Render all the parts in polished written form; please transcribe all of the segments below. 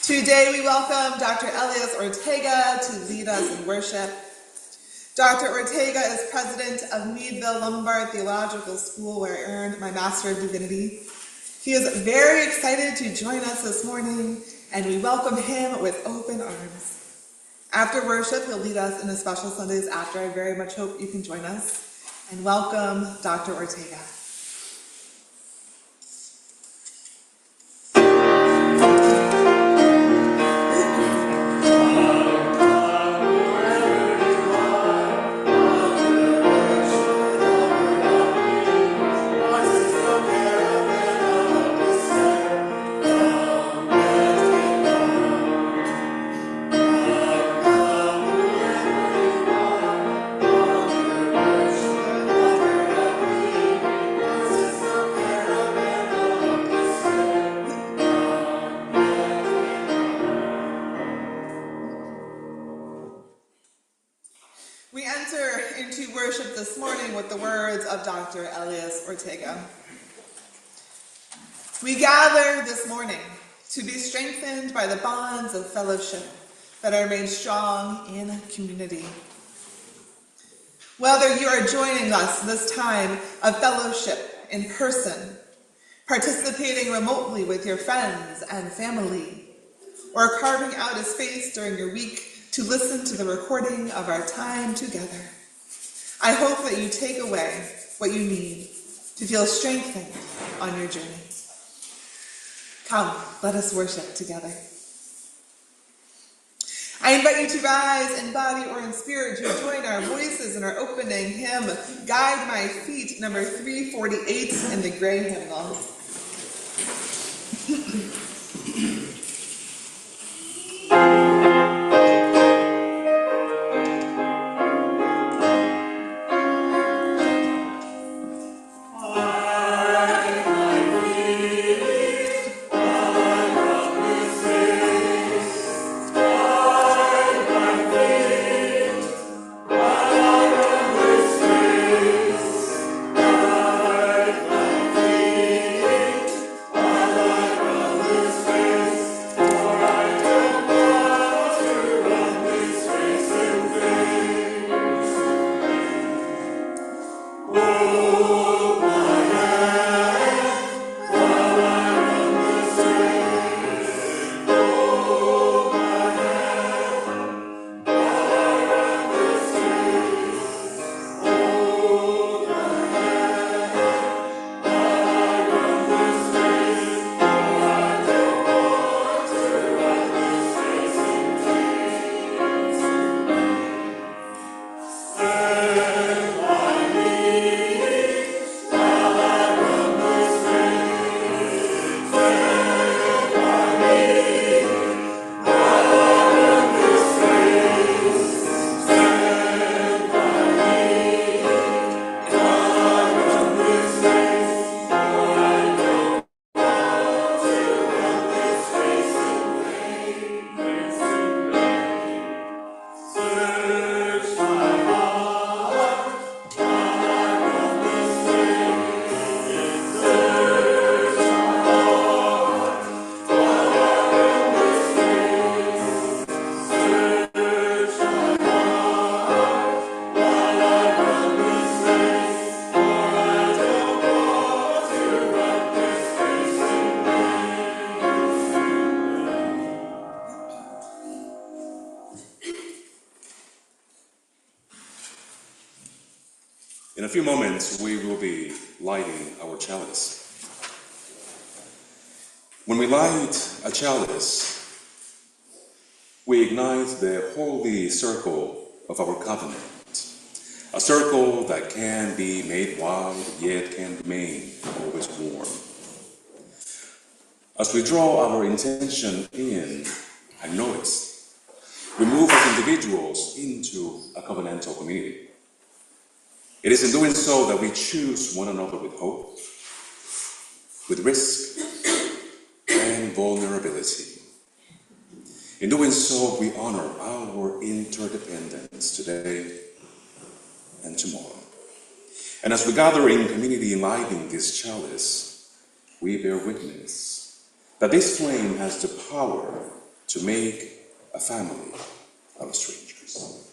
Today we welcome Dr. Elias Ortega to lead us in worship. Dr. Ortega is president of Meadville Lombard Theological School, where I earned my Master of Divinity. He is very excited to join us this morning, and we welcome him with open arms. After worship, he'll lead us in a special Sundays after. I very much hope you can join us. And welcome, Dr. Ortega. We enter into worship this morning with the words of Dr. Elias Ortega. We gather this morning to be strengthened by the bonds of fellowship that are made strong in community. Whether you are joining us this time of fellowship in person, participating remotely with your friends and family, or carving out a space during your week to listen to the recording of our time together, I hope that you take away what you need to feel strengthened on your journey. Come, let us worship together. I invite you to rise in body or in spirit to join our voices in our opening hymn, Guide My Feet, number 348 in the gray hymnal. In a few moments, we will be lighting our chalice. When we light a chalice, we ignite the holy circle of our covenant, a circle that can be made wide, yet can remain always warm. As we draw our intention in and notice, we move as individuals into a covenantal community. It is in doing so that we choose one another with hope, with risk, and vulnerability. In doing so, we honor our interdependence today and tomorrow. And as we gather in community lighting this chalice, we bear witness that this flame has the power to make a family out of strangers.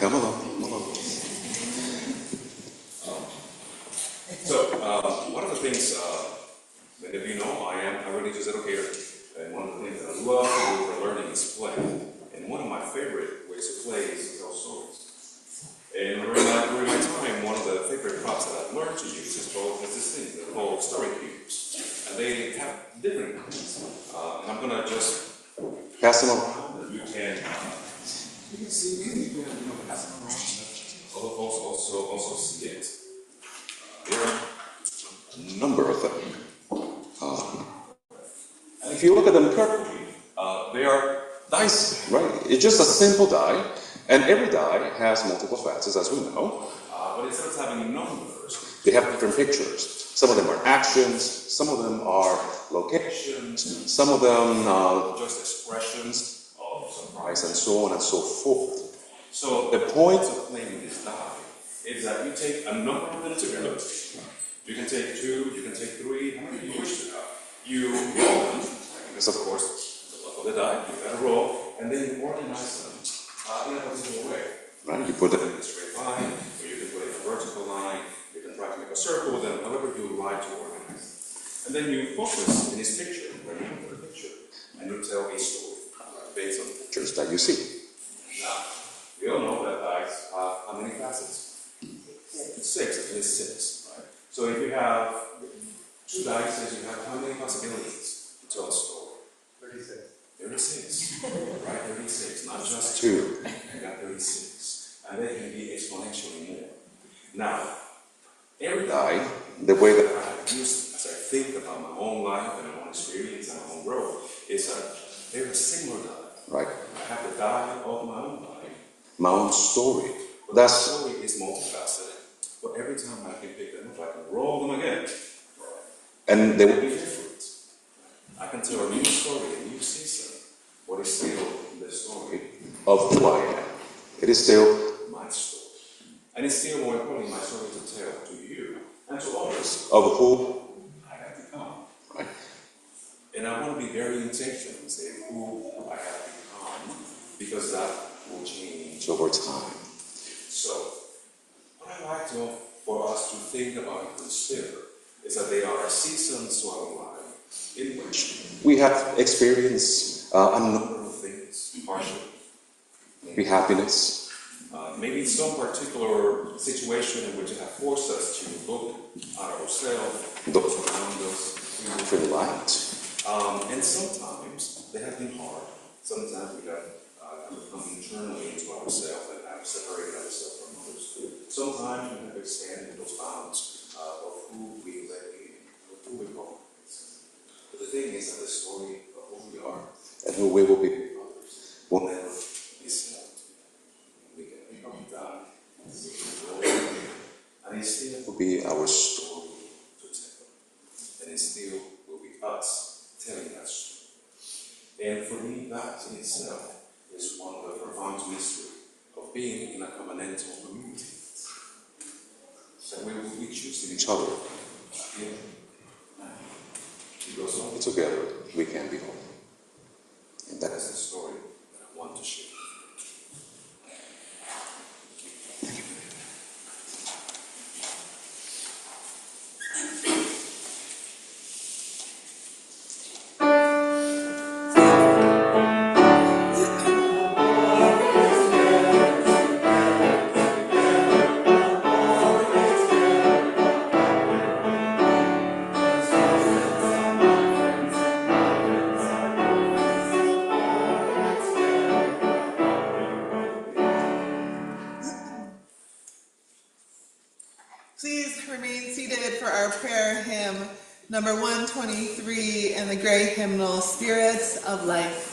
Come along. One of the things, many of you know, I am a religious educator, and one of the things that I love to do for learning is play. And one of my favorite ways to play is to tell stories. And during my time, one of the favorite props that I've learned to use is this thing, they're called story cubes. And they have different things. And I'm going to just pass them around, and you can see me, you can pass them around. Other folks also see it. There are a number of them. And if you look at them carefully, they are dice, right? It's just a simple die, and every die has multiple facets, as we know. But instead of having numbers, they have different pictures. Some of them are actions, some of them are locations, some of them just expressions of surprise, and so on and so forth. So the point of playing this die is that you take a number of them together. You can take 2, you can take 3, how many you wish to have. You roll them, because of course, the luck of the die, you gotta roll, and then you organize them in a particular way. Right? You put them in a straight line, or you can put it in a vertical line, you can try to make a circle with them, however you like to organize them. And then you focus in this picture, where you put a picture, and you tell a story based on the pictures that you see. Now, we all know that dice have how many facets? 6, at least 6, right? So if you have 2 dice, you have how many possibilities to tell a story? 36. 36, right? 36, not just 2. You got 36. And they can be exponentially more. Now, every die, the way that I have used it, as I think about my own life and my own experience and my own growth, is that they're a singular die. Right. I have the die of my own life, my own story. But that story is multifaceted. But every time I can pick them up, I can roll them again. And they will be different. I can tell a new story, a new season, but it's still the story of who I am. It is still my story. And it's still, more importantly, my story to tell to you and to others of who I have become. Right? And I want to be very intentional in saying who I have become, because that will change over time. So, what I like for us to think about and consider is that there are seasons to our life in which we have experienced a number of things, hardship, maybe happiness, maybe some particular situation in which it has forced us to look at ourselves, those around us, for light. And sometimes they have been hard. Sometimes we have come internally into ourselves and have separated ourselves from others. Sometimes we have expanded those bounds of who we let in, of who we call. But the thing is that the story of who we are and who we will be with others will be us telling that story. And for me, that in itself is one of the profound mysteries of being in a covenantal community. That we choose in each other. Because only together we can be whole. And that is the story that I want to share. Please remain seated for our prayer hymn, number 123, in the gray hymnal, Spirits of Life.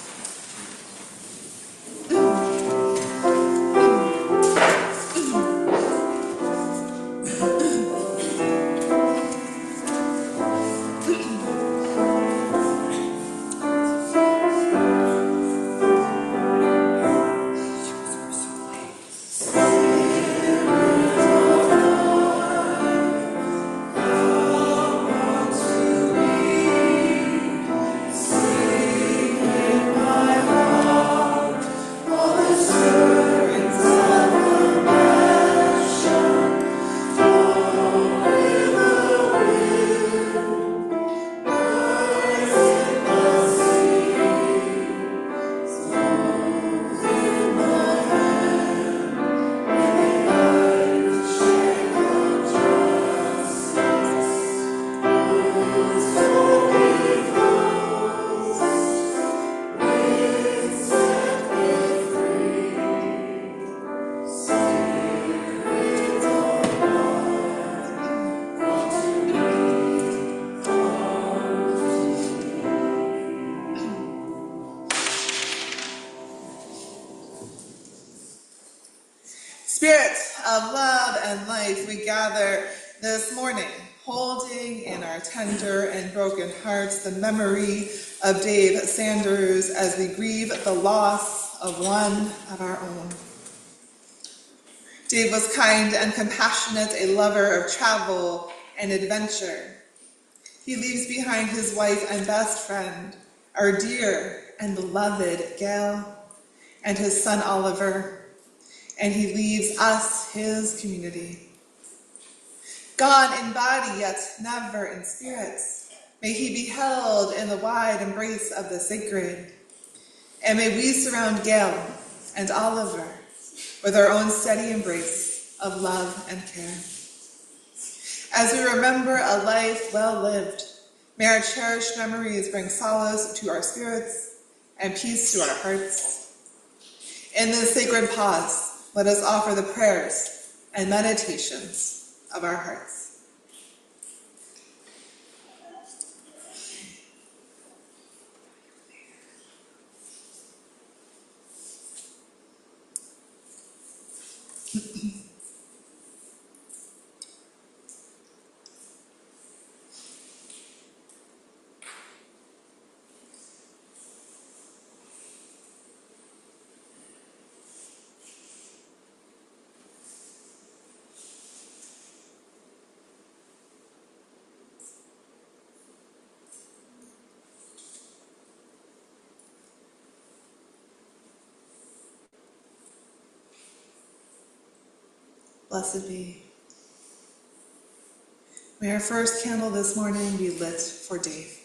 Spirit of love and life, we gather this morning, holding in our tender and broken hearts the memory of Dave Sanders as we grieve the loss of one of our own. Dave was kind and compassionate, a lover of travel and adventure. He leaves behind his wife and best friend, our dear and beloved Gail, and his son Oliver, and he leaves us, his community. Gone in body, yet never in spirit, may he be held in the wide embrace of the sacred. And may we surround Gail and Oliver with our own steady embrace of love and care. As we remember a life well lived, may our cherished memories bring solace to our spirits and peace to our hearts. In this sacred pause, let us offer the prayers and meditations of our hearts. Blessed be. May our first candle this morning be lit for Dave.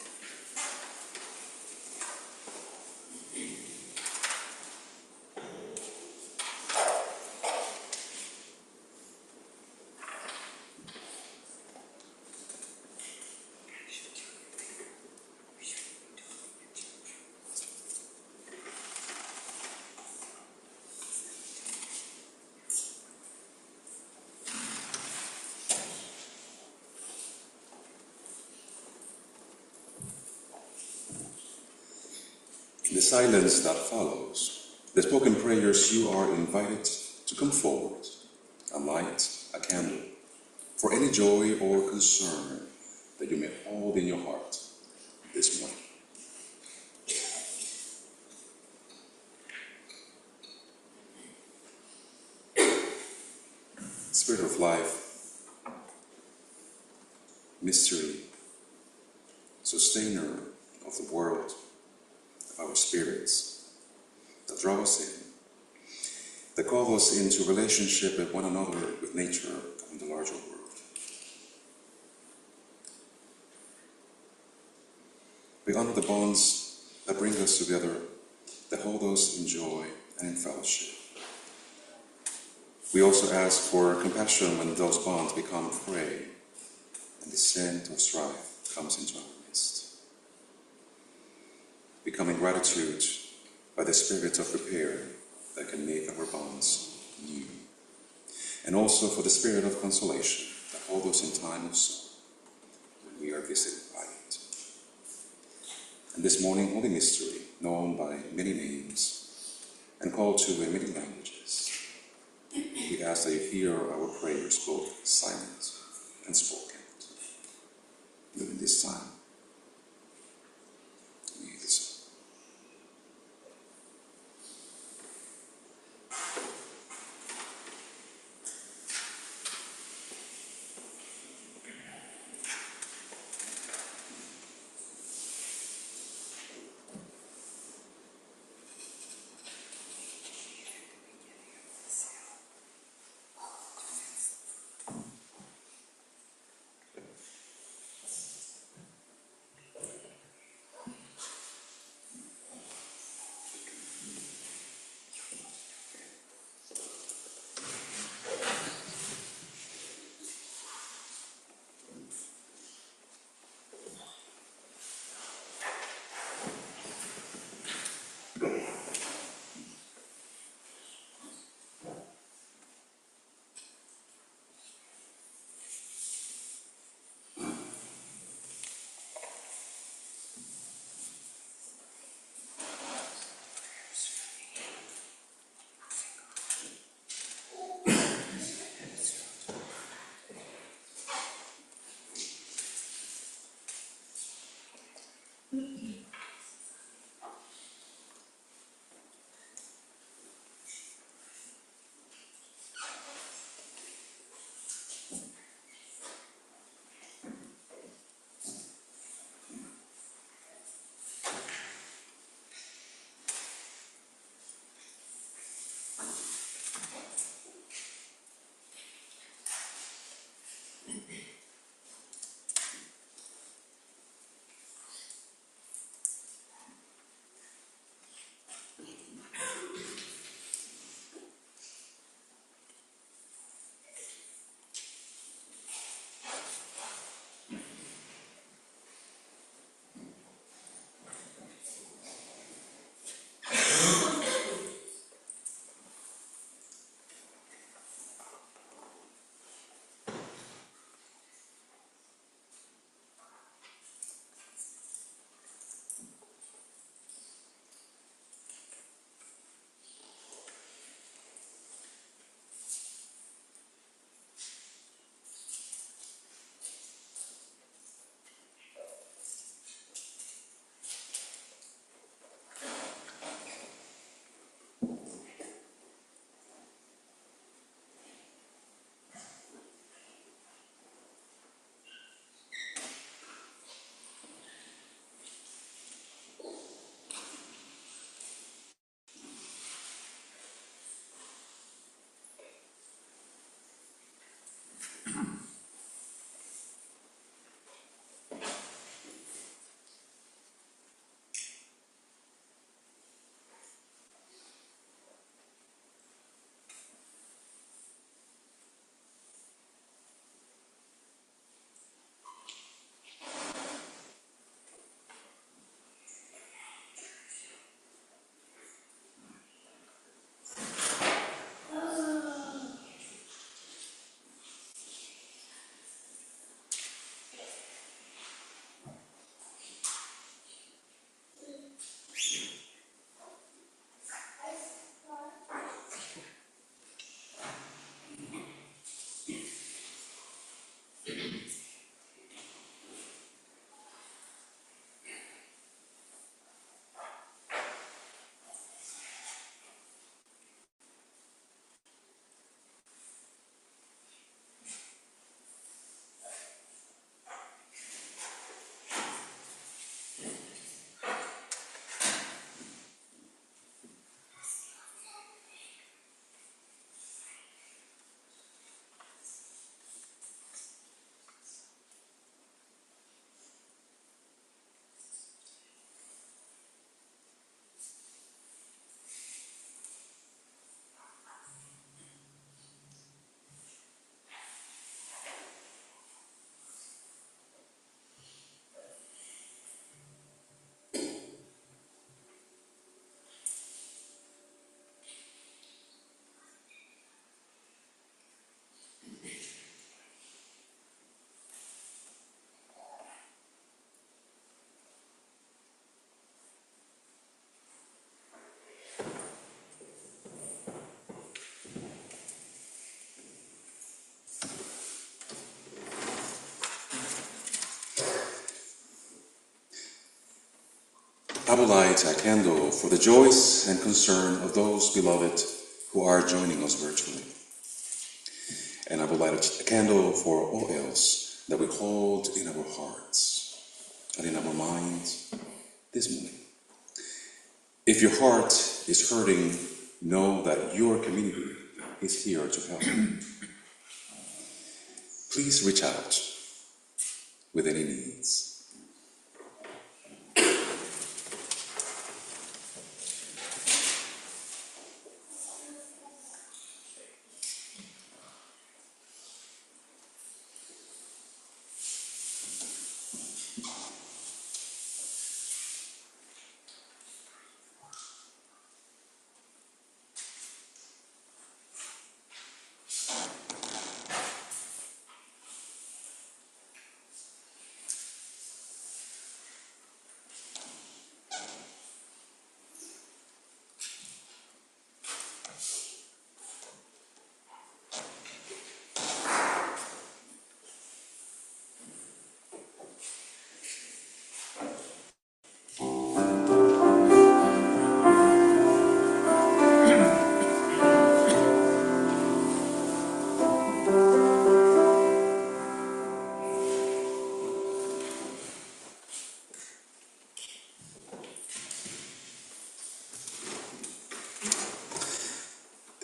In the silence that follows, the spoken prayers, you are invited to come forward and light a candle for any joy or concern that you may hold in your heart Spirit of life, mystery, sustainer of the world, of our spirits, that draw us in, that call us into relationship with one another, with nature, and the larger world. We honor the bonds that bring us together, that hold us in joy and in fellowship. We also ask for compassion when those bonds become fray and the scent of strife comes into our midst. Becoming gratitude by the spirit of repair that can make our bonds new. And also for the spirit of consolation that holds us in time of sorrow when we are visited by it. And this morning, Holy Mystery, known by many names and called to in many languages, we ask that you hear our prayers, both silent and spoken. During this time, we hear this. I will light a candle for the joys and concern of those beloved who are joining us virtually. And I will light a candle for all else that we hold in our hearts and in our minds this morning. If your heart is hurting, know that your community is here to help you. Please reach out with any needs.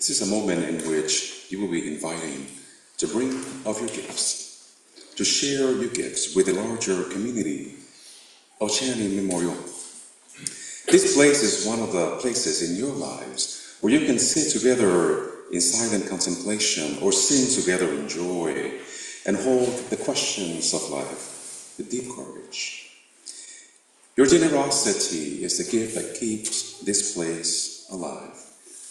This is a moment in which you will be invited to bring of your gifts, to share your gifts with the larger community of Channing Memorial. This place is one of the places in your lives where you can sit together in silent contemplation or sing together in joy and hold the questions of life with deep courage. Your generosity is the gift that keeps this place alive.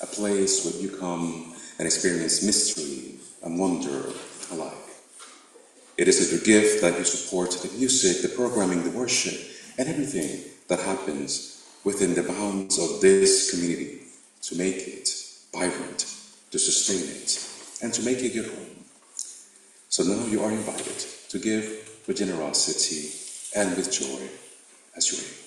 A place where you come and experience mystery and wonder alike. It is your gift that you support the music, the programming, the worship, and everything that happens within the bounds of this community to make it vibrant, to sustain it, and to make it your home. So now you are invited to give with generosity and with joy as you are able.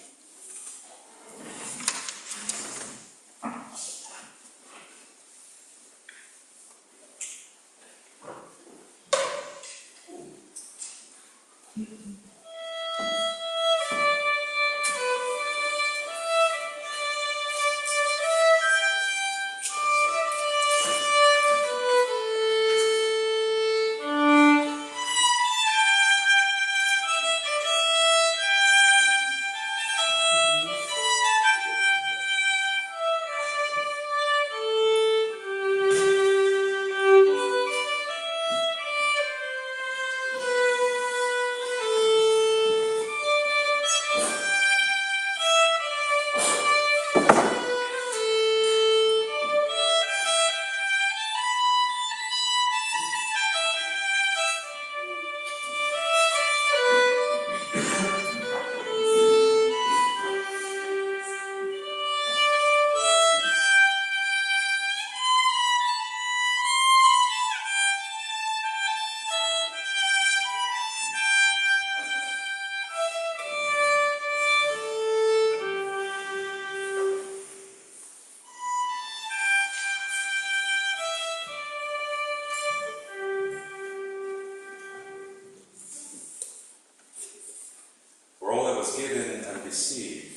Given and received,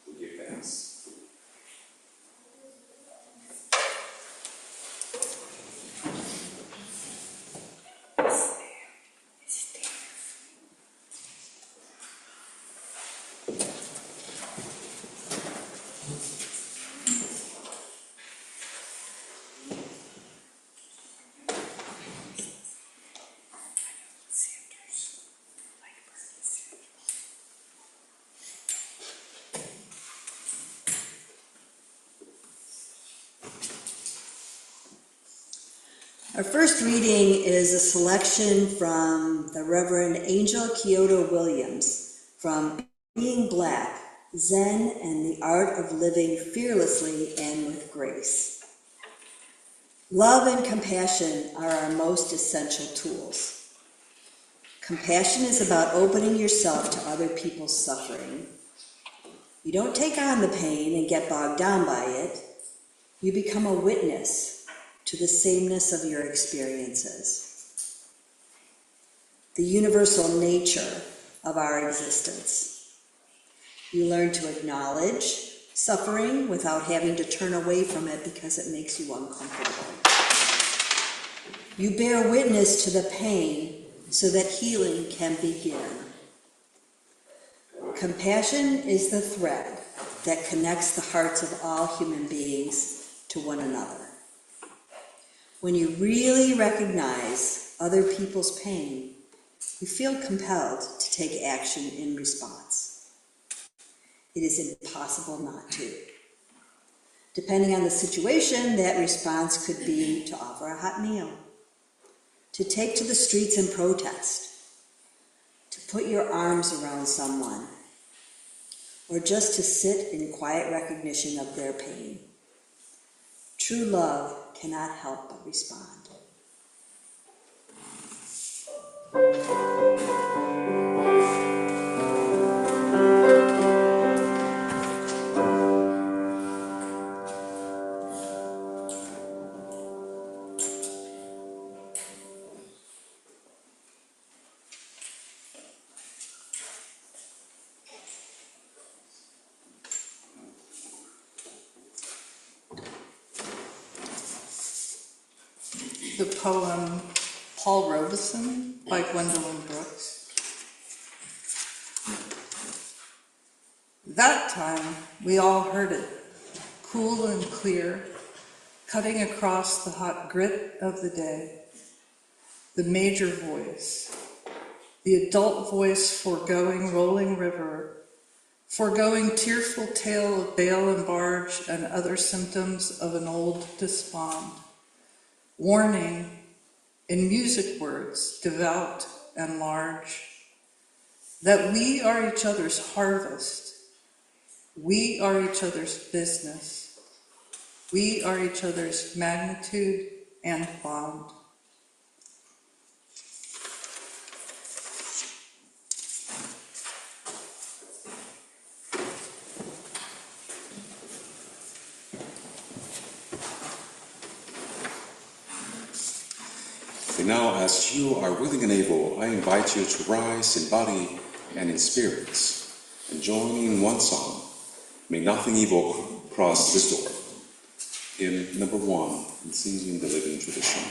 we give thanks. Our first reading is a selection from the Reverend Angel Kyoto Williams from Being Black, Zen and the Art of Living Fearlessly and with Grace. Love and compassion are our most essential tools. Compassion is about opening yourself to other people's suffering. You don't take on the pain and get bogged down by it. You become a witness to the sameness of your experiences, the universal nature of our existence. You learn to acknowledge suffering without having to turn away from it because it makes you uncomfortable. You bear witness to the pain so that healing can begin. Compassion is the thread that connects the hearts of all human beings to one another. When you really recognize other people's pain, you feel compelled to take action in response. It is impossible not to. Depending on the situation, that response could be to offer a hot meal, to take to the streets and protest, to put your arms around someone, or just to sit in quiet recognition of their pain. True love cannot help but respond. The poem Paul Robeson by Gwendolyn Brooks. That time we all heard it, cool and clear, cutting across the hot grit of the day. The major voice, the adult voice foregoing rolling river, foregoing tearful tale of bale and barge and other symptoms of an old despond. Warning, in music words, devout and large, that we are each other's harvest, we are each other's business, we are each other's magnitude and bond. And now, as you are willing and able, I invite you to rise in body and in spirits, and join in one song, May Nothing Evil Cross This Door. Hymn number 1, in Singing the Living Tradition.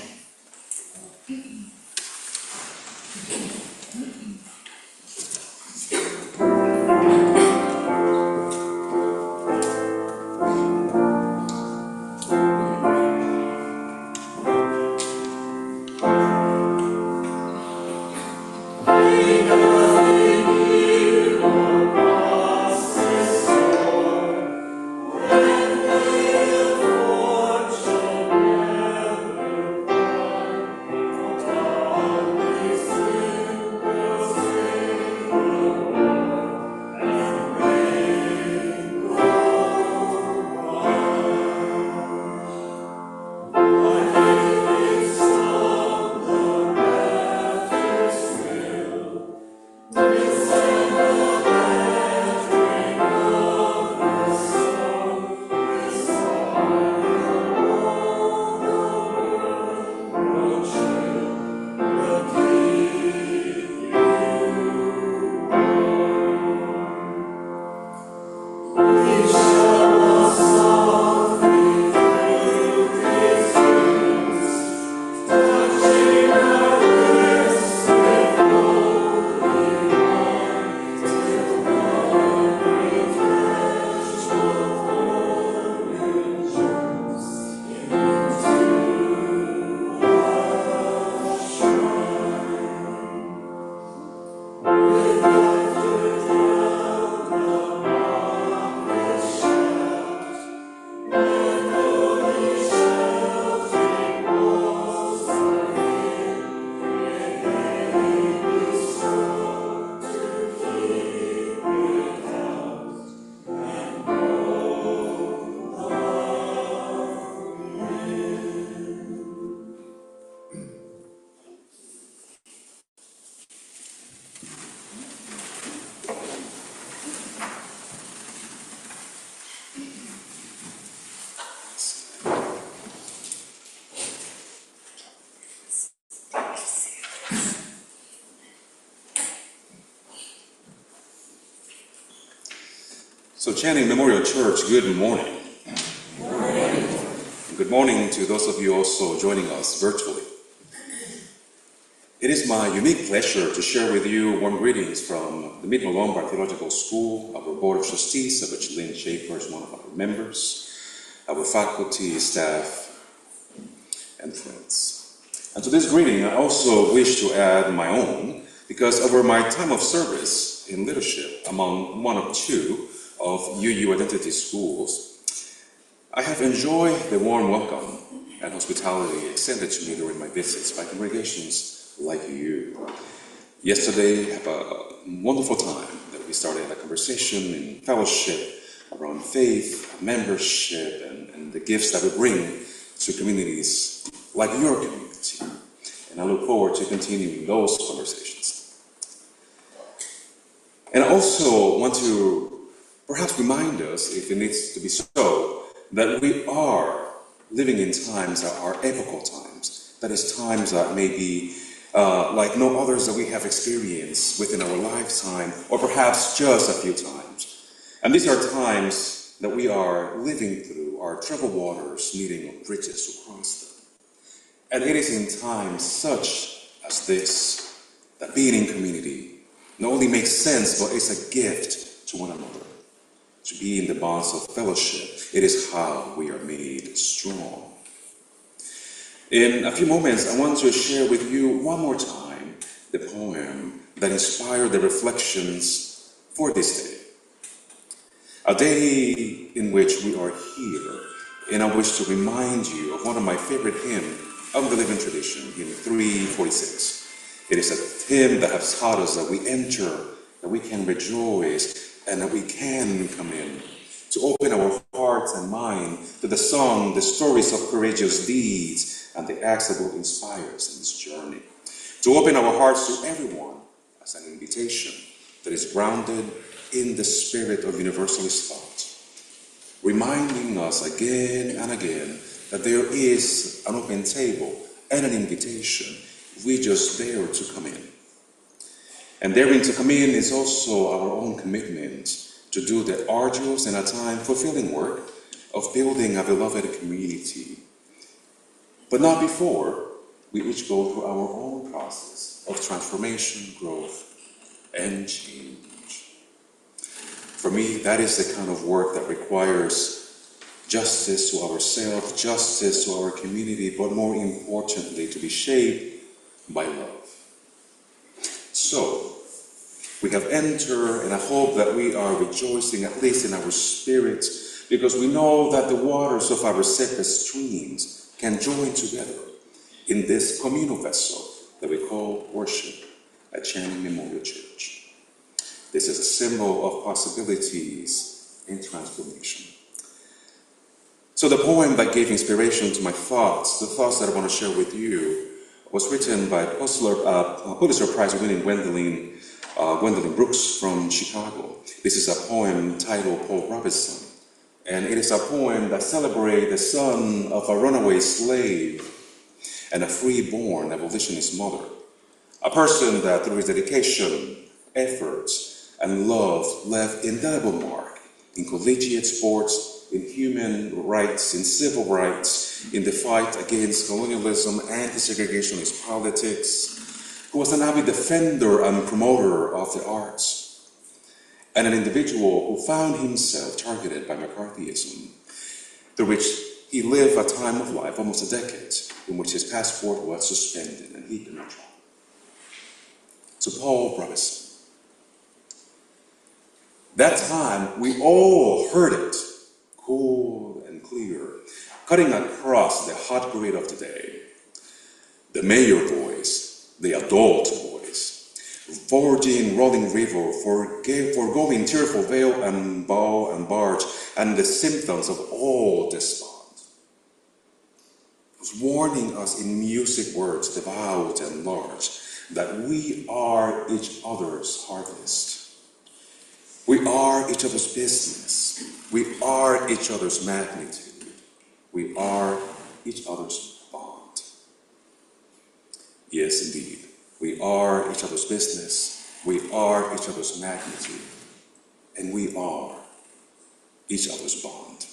So, Channing Memorial Church, good morning. Good morning. Good morning to those of you also joining us virtually. It is my unique pleasure to share with you warm greetings from the Meadville Lombard Theological School, our Board of Trustees, of which Lynn Schaefer is one of our members, our faculty, staff, and friends. And to this greeting, I also wish to add my own, because over my time of service in leadership among one of two of UU Identity schools, I have enjoyed the warm welcome and hospitality extended to me during my visits by congregations like you. Yesterday, I had a wonderful time that we started a conversation in fellowship around faith, membership, and the gifts that we bring to communities like your community. And I look forward to continuing those conversations. And I also want to perhaps remind us, if it needs to be so, that we are living in times that are epochal times. That is, times that may be like no others that we have experienced within our lifetime, or perhaps just a few times. And these are times that we are living through, our troubled waters needing bridges to cross them. And it is in times such as this that being in community not only makes sense, but it's a gift to one another. To be in the bonds of fellowship, it is how we are made strong. In a few moments, I want to share with you one more time the poem that inspired the reflections for this day. A day in which we are here, and I wish to remind you of one of my favorite hymns of the living tradition, hymn 346. It is a hymn that has taught us that we enter, that we can rejoice, and that we can come in, to open our hearts and mind to the song, the stories of courageous deeds, and the acts that will inspire us in this journey. To open our hearts to everyone as an invitation that is grounded in the spirit of universalist thought, reminding us again and again that there is an open table and an invitation. We just dare to come in. And daring to come in is also our own commitment to do the arduous and at times fulfilling work of building a beloved community. But not before we each go through our own process of transformation, growth, and change. For me, that is the kind of work that requires justice to ourselves, justice to our community, but more importantly, to be shaped by love. So, we have entered, and I hope that we are rejoicing, at least in our spirits, because we know that the waters of our separate streams can join together in this communal vessel that we call worship at Channing Memorial Church. This is a symbol of possibilities and transformation. So the poem that gave inspiration to my thoughts, the thoughts that I want to share with you, was written by Pulitzer Prize-winning Gwendolyn Brooks from Chicago. This is a poem titled Paul Robinson, and it is a poem that celebrates the son of a runaway slave and a free-born abolitionist mother, a person that through his dedication, efforts, and love left indelible mark in collegiate sports, in human rights, in civil rights, in the fight against colonialism, anti-segregationist politics, who was an avid defender and promoter of the arts, and an individual who found himself targeted by McCarthyism, through which he lived a time of life, almost a decade, in which his passport was suspended and he could not travel. So Paul Robinson. That time, we all heard it, cool and clear, cutting across the hot grid of today. The mayor voice, the adult voice, forging rolling river, foregoing tearful veil and bow and barge, and the symptoms of all despond. Was warning us in music words, devout and large, that we are each other's harvest. We are each other's business. We are each other's magnitude. We are each other's bond. Yes, indeed. We are each other's business. We are each other's magnitude. And we are each other's bond.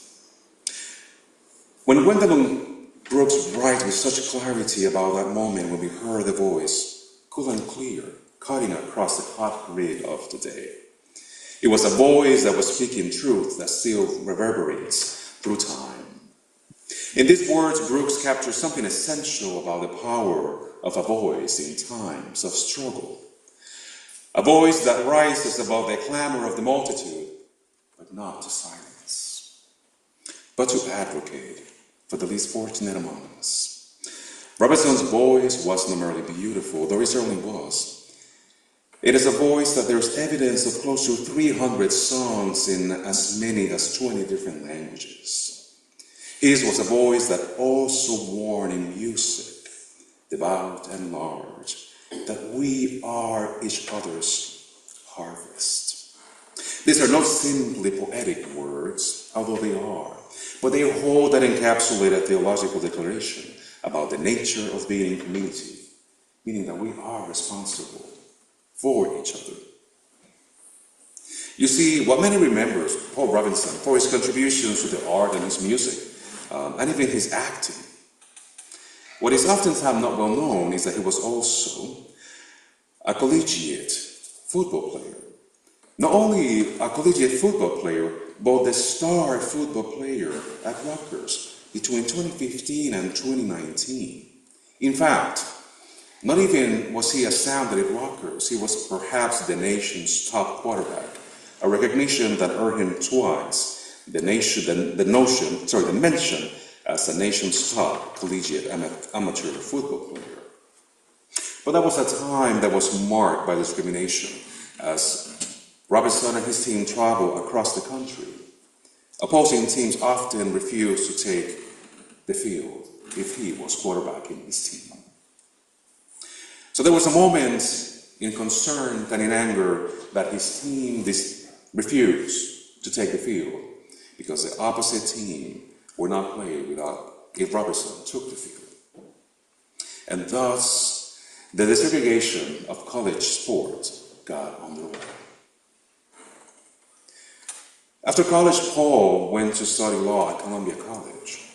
When Gwendolyn Brooks writes with such clarity about that moment when we heard the voice, cool and clear, cutting across the hot grid of the day, it was a voice that was speaking truth that still reverberates through time. In these words, Brooks captures something essential about the power of a voice in times of struggle. A voice that rises above the clamor of the multitude, but not to silence, but to advocate for the least fortunate among us. Robinson's voice was not merely beautiful, though it certainly was. It is a voice that there's evidence of close to 300 songs in as many as 20 different languages. His was a voice that also warned in music, devout and large, that we are each other's harvest. These are not simply poetic words, although they are, but they hold that encapsulated theological declaration about the nature of being in community, meaning that we are responsible for each other. You see, what many remembers Paul Robinson for his contributions to the art and his music, and even his acting. What is oftentimes not well known is that he was also a collegiate football player. Not only a collegiate football player, but the star football player at Rutgers between 2015 and 2019. In fact, not even was he astounded at Rutgers, he was perhaps the nation's top quarterback, a recognition that earned him twice the mention as the nation's top collegiate amateur football player. But that was a time that was marked by discrimination, as Robinson and his team traveled across the country. Opposing teams often refused to take the field if he was quarterbacking his team. So there was a moment in concern and in anger that his team refused to take the field because the opposite team would not play if Robertson took the field. And thus, the desegregation of college sports got underway. After college, Paul went to study law at Columbia College,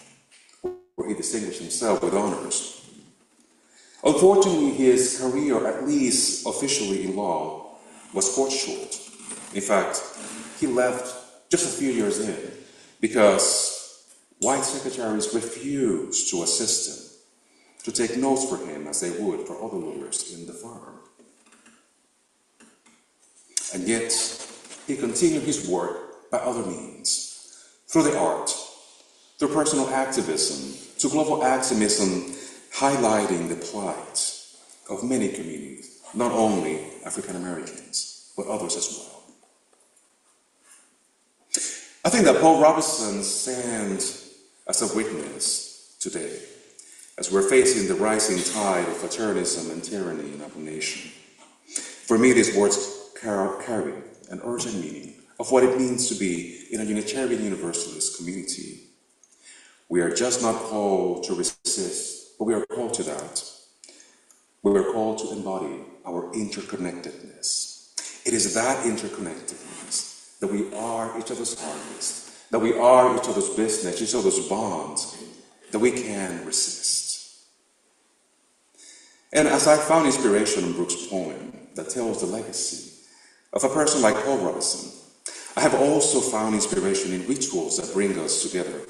where he distinguished himself with honors. Unfortunately, his career, at least officially in law, was cut short. In fact, he left just a few years in because white secretaries refused to assist him, to take notes for him as they would for other lawyers in the firm. And yet, he continued his work by other means, through the art, through personal activism, to global activism, highlighting the plight of many communities, not only African Americans, but others as well. I think that Paul Robeson stands as a witness today, as we're facing the rising tide of fraternalism and tyranny in our nation. For me, these words carry an urgent meaning of what it means to be in a Unitarian Universalist community. We are just not called to resist, but we are called to that. We are called to embody our interconnectedness. It is that interconnectedness that we are each other's harvest, that we are each other's business, each other's bonds, that we can resist. And as I found inspiration in Brooks' poem that tells the legacy of a person like Paul Robeson, I have also found inspiration in rituals that bring us together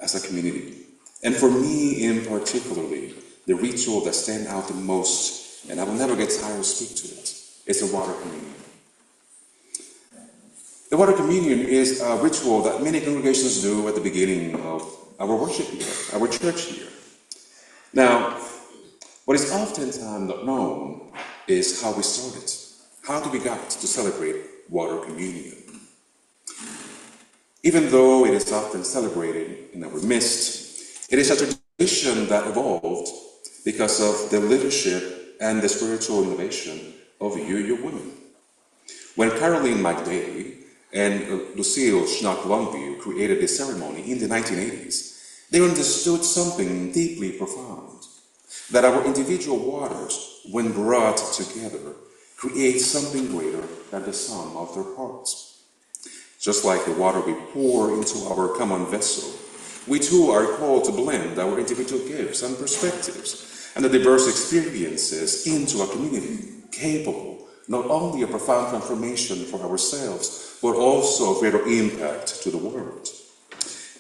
as a community. And for me in particularly, the ritual that stands out the most, and I will never get tired of speaking to it, is the water communion. The water communion is a ritual that many congregations do at the beginning of our worship year, our church year. Now, what is oftentimes not known is how we started. How did we got to celebrate water communion? Even though it is often celebrated in our midst, it is a tradition that evolved because of the leadership and the spiritual innovation of UU women. When Caroline McDay and Lucille Schnock-Longview created this ceremony in the 1980s, they understood something deeply profound, that our individual waters, when brought together, create something greater than the sum of their parts. Just like the water we pour into our common vessel, we too are called to blend our individual gifts and perspectives and the diverse experiences into a community capable not only of profound transformation for ourselves, but also of greater impact to the world.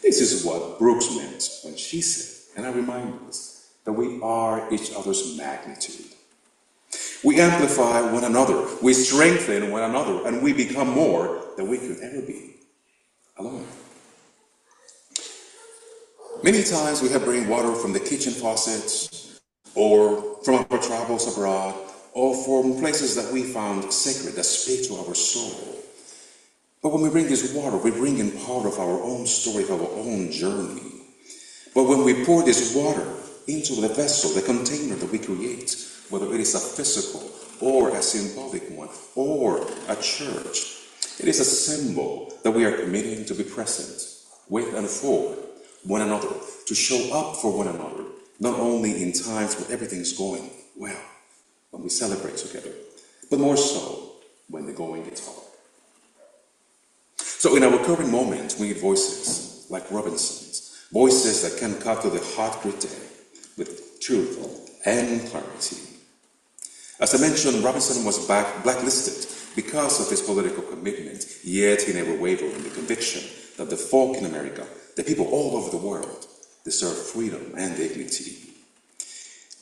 This is what Brooks meant when she said, and I remind us, that we are each other's magnitude. We amplify one another, we strengthen one another, and we become more than we could ever be alone. Many times we have bring water from the kitchen faucets, or from our travels abroad, or from places that we found sacred that speak to our soul. But when we bring this water, we bring in part of our own story, of our own journey. But when we pour this water into the vessel, the container that we create, whether it is a physical or a symbolic one, or a church, it is a symbol that we are committing to be present with and for one another, to show up for one another, not only in times when everything's going well, when we celebrate together, but more so when the going gets hard. So in our current moment, we need voices like Robinson's, voices that can cut to the hot grit day with truth and clarity. As I mentioned, Robinson was blacklisted because of his political commitment, yet he never wavered in the conviction that the folk in America, the people all over the world, deserve freedom and dignity.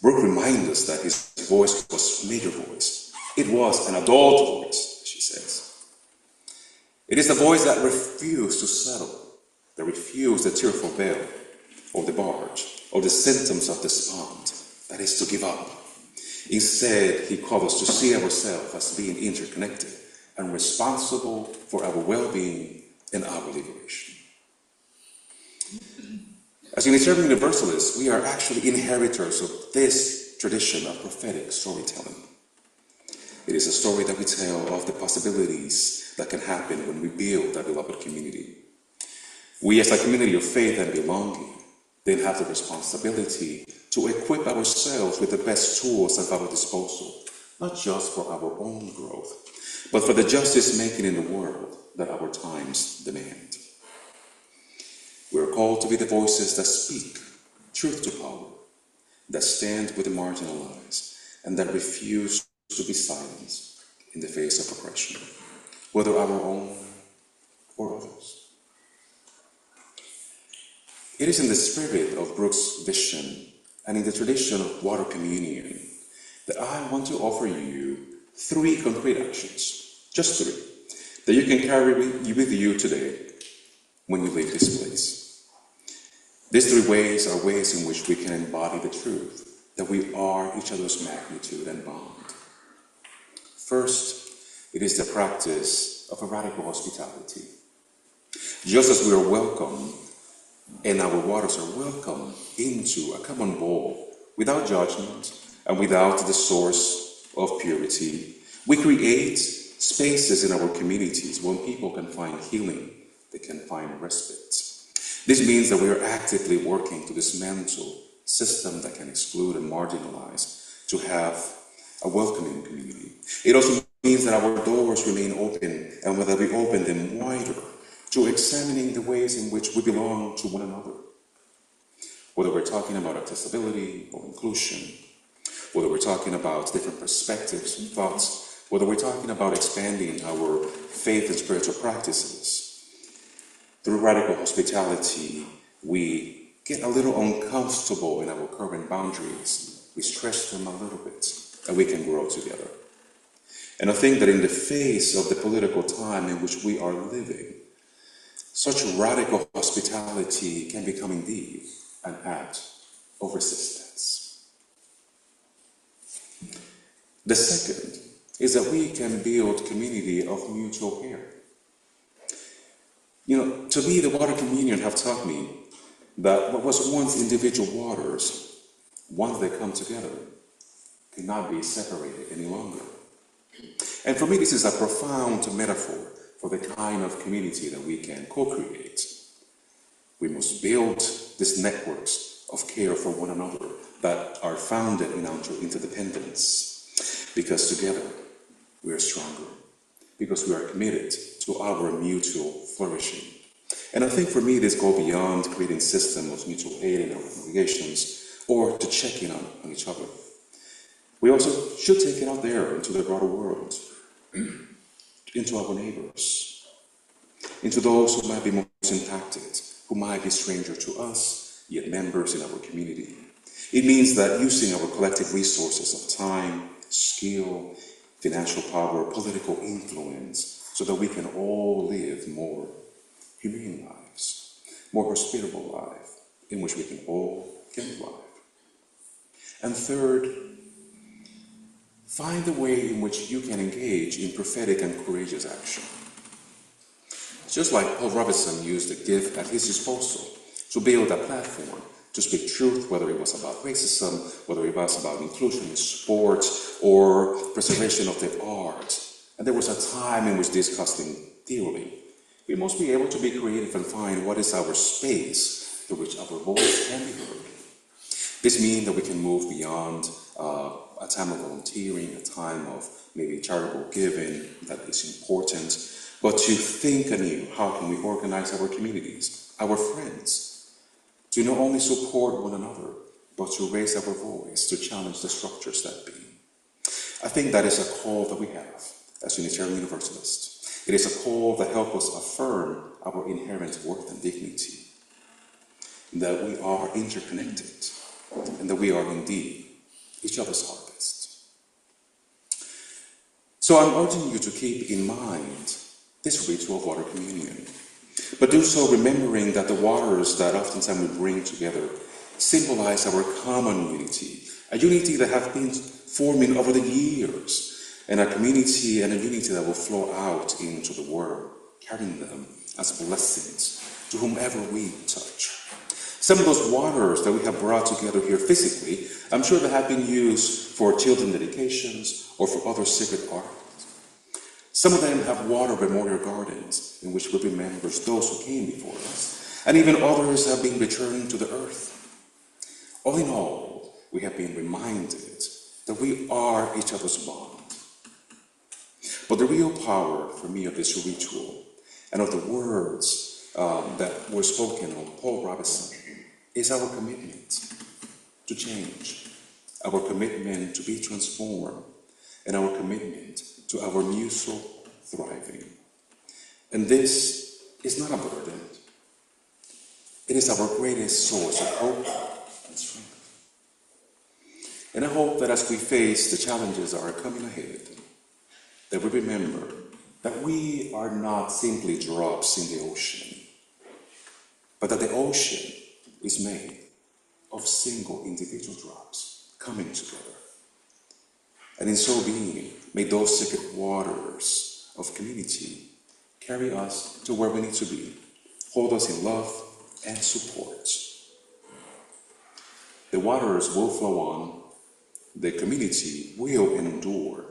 Brooke reminds us that his voice was a major voice. It was an adult voice, she says. It is the voice that refused to settle, that refused the tearful veil, or the barge, or the symptoms of despond, that is to give up. Instead, he called us to see ourselves as being interconnected and responsible for our well-being and our liberation. As Unitarian Universalists, we are actually inheritors of this tradition of prophetic storytelling. It is a story that we tell of the possibilities that can happen when we build a beloved community. We, as a community of faith and belonging, then have the responsibility to equip ourselves with the best tools at our disposal, not just for our own growth, but for the justice making in the world that our times demand. We are called to be the voices that speak truth to power, that stand with the marginalized, and that refuse to be silenced in the face of oppression, whether our own or others. It is in the spirit of Brooks' vision and in the tradition of water communion that I want to offer you 3 concrete actions, just 3, that you can carry with you today when you leave this place. These 3 ways are ways in which we can embody the truth that we are each other's magnitude and bond. First, it is the practice of a radical hospitality. Just as we are welcome and our waters are welcome into a common bowl without judgment and without the source of purity, we create spaces in our communities where people can find healing, they can find respite. This means that we are actively working to dismantle systems that can exclude and marginalize, to have a welcoming community. It also means that our doors remain open and that we open them wider to examining the ways in which we belong to one another. Whether we're talking about accessibility or inclusion, whether we're talking about different perspectives and thoughts, whether we're talking about expanding our faith and spiritual practices. Through radical hospitality, we get a little uncomfortable in our current boundaries. We stretch them a little bit, and we can grow together. And I think that in the face of the political time in which we are living, such radical hospitality can become indeed an act of resistance. The second is that we can build community of mutual care. To me, the water communion have taught me that what was once individual waters, once they come together, cannot be separated any longer. And for me, this is a profound metaphor for the kind of community that we can co-create. We must build these networks of care for one another that are founded in our interdependence, because together we are stronger, because we are committed to our mutual flourishing. And I think for me, this goes beyond creating systems of mutual aid in our congregations or to check in on each other. We also should take it out there into the broader world, into our neighbors, into those who might be most impacted, who might be strangers to us, yet members in our community. It means that using our collective resources of time, skill, financial power, political influence, so that we can all live more humane lives, more hospitable lives, in which we can all thrive. And third, find a way in which you can engage in prophetic and courageous action. Just like Paul Robeson used the gift at his disposal to build a platform to speak truth, whether it was about racism, whether it was about inclusion in sports, or preservation of the arts. And there was a time in which discussing theory. We must be able to be creative and find what is our space through which our voice can be heard. This means that we can move beyond a time of volunteering, a time of maybe charitable giving that is important, but to think anew, how can we organize our communities, our friends, to not only support one another, but to raise our voice, to challenge the structures that be. I think that is a call that we have as Unitarian Universalists. It is a call that helps us affirm our inherent worth and dignity, that we are interconnected, and that we are indeed each other's harvest. So I'm urging you to keep in mind this ritual of water communion, but do so remembering that the waters that oftentimes we bring together symbolize our common unity, a unity that has been forming over the years, and a community and a unity that will flow out into the world, carrying them as blessings to whomever we touch. Some of those waters that we have brought together here physically, I'm sure that have been used for children dedications or for other sacred art. Some of them have water memorial gardens in which we remember those who came before us, and even others have been returned to the earth. All in all, we have been reminded that we are each other's bond. But the real power for me of this ritual and of the words that were spoken on Paul Robeson is our commitment to change, our commitment to be transformed, and our commitment to our mutual thriving. And this is not a burden. It is our greatest source of hope and strength. And I hope that as we face the challenges that are coming ahead, that we remember that we are not simply drops in the ocean, but that the ocean is made of single individual drops coming together. And in so being, may those sacred waters of community carry us to where we need to be, hold us in love and support. The waters will flow on, the community will endure,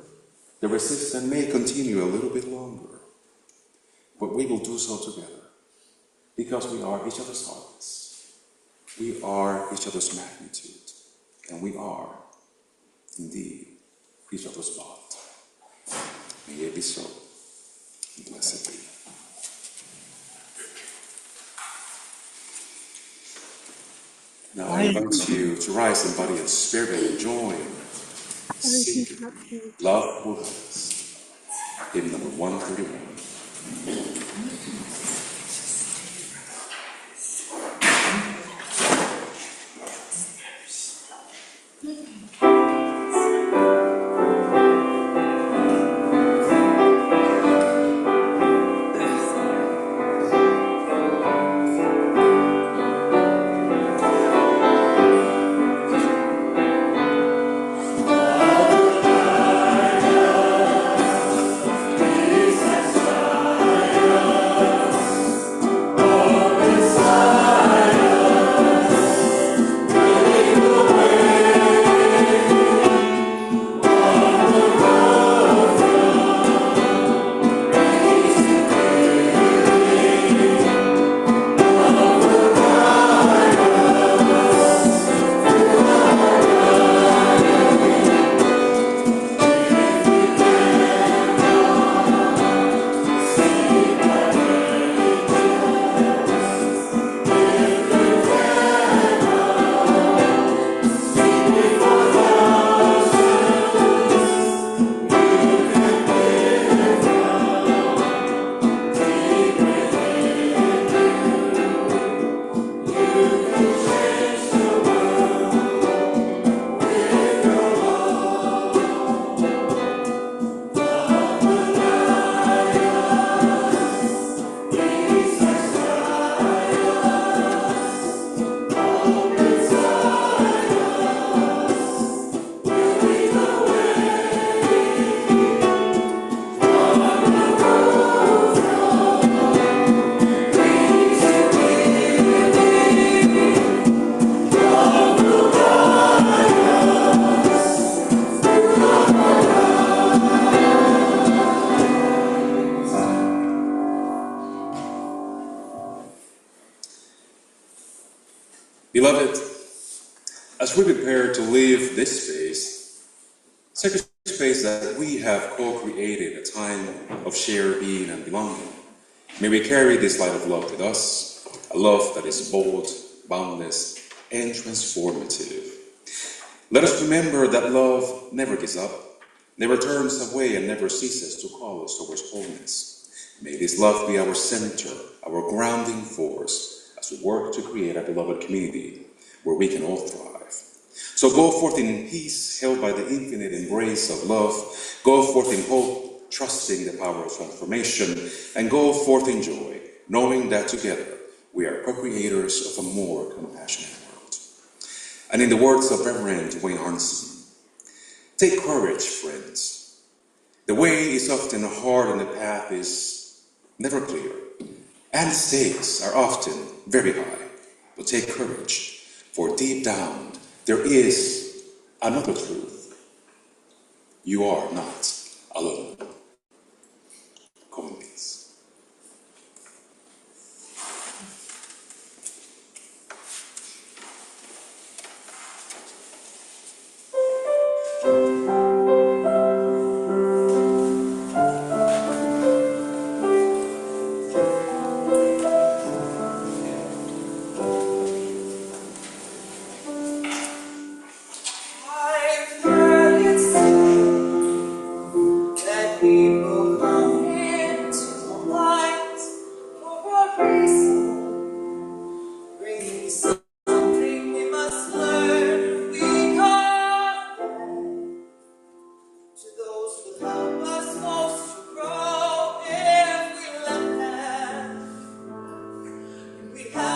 the resistance may continue a little bit longer, but we will do so together because we are each other's harvest, we are each other's magnitude, and we are indeed each other's bond. May it be so. Blessed be. Now I invite you to rise in body and spirit and join singing Love Will Help Us, hymn number 131. Jesus, Beloved, as we prepare to leave this space, sacred space that we have co-created, a time of shared being and belonging, may we carry this light of love with us, a love that is bold, boundless, and transformative. Let us remember that love never gives up, never turns away, and never ceases to call us towards wholeness. May this love be our center, our grounding force, as we work to create a beloved community where we can all thrive. So go forth in peace, held by the infinite embrace of love. Go forth in hope, trusting the power of transformation. And go forth in joy, knowing that together we are co-creators of a more compassionate world. And in the words of Reverend Wayne Arnson, take courage, friends. The way is often hard and the path is never clear. And the stakes are often very high. But take courage, for deep down there is another truth. You are not alone. Go in peace. We have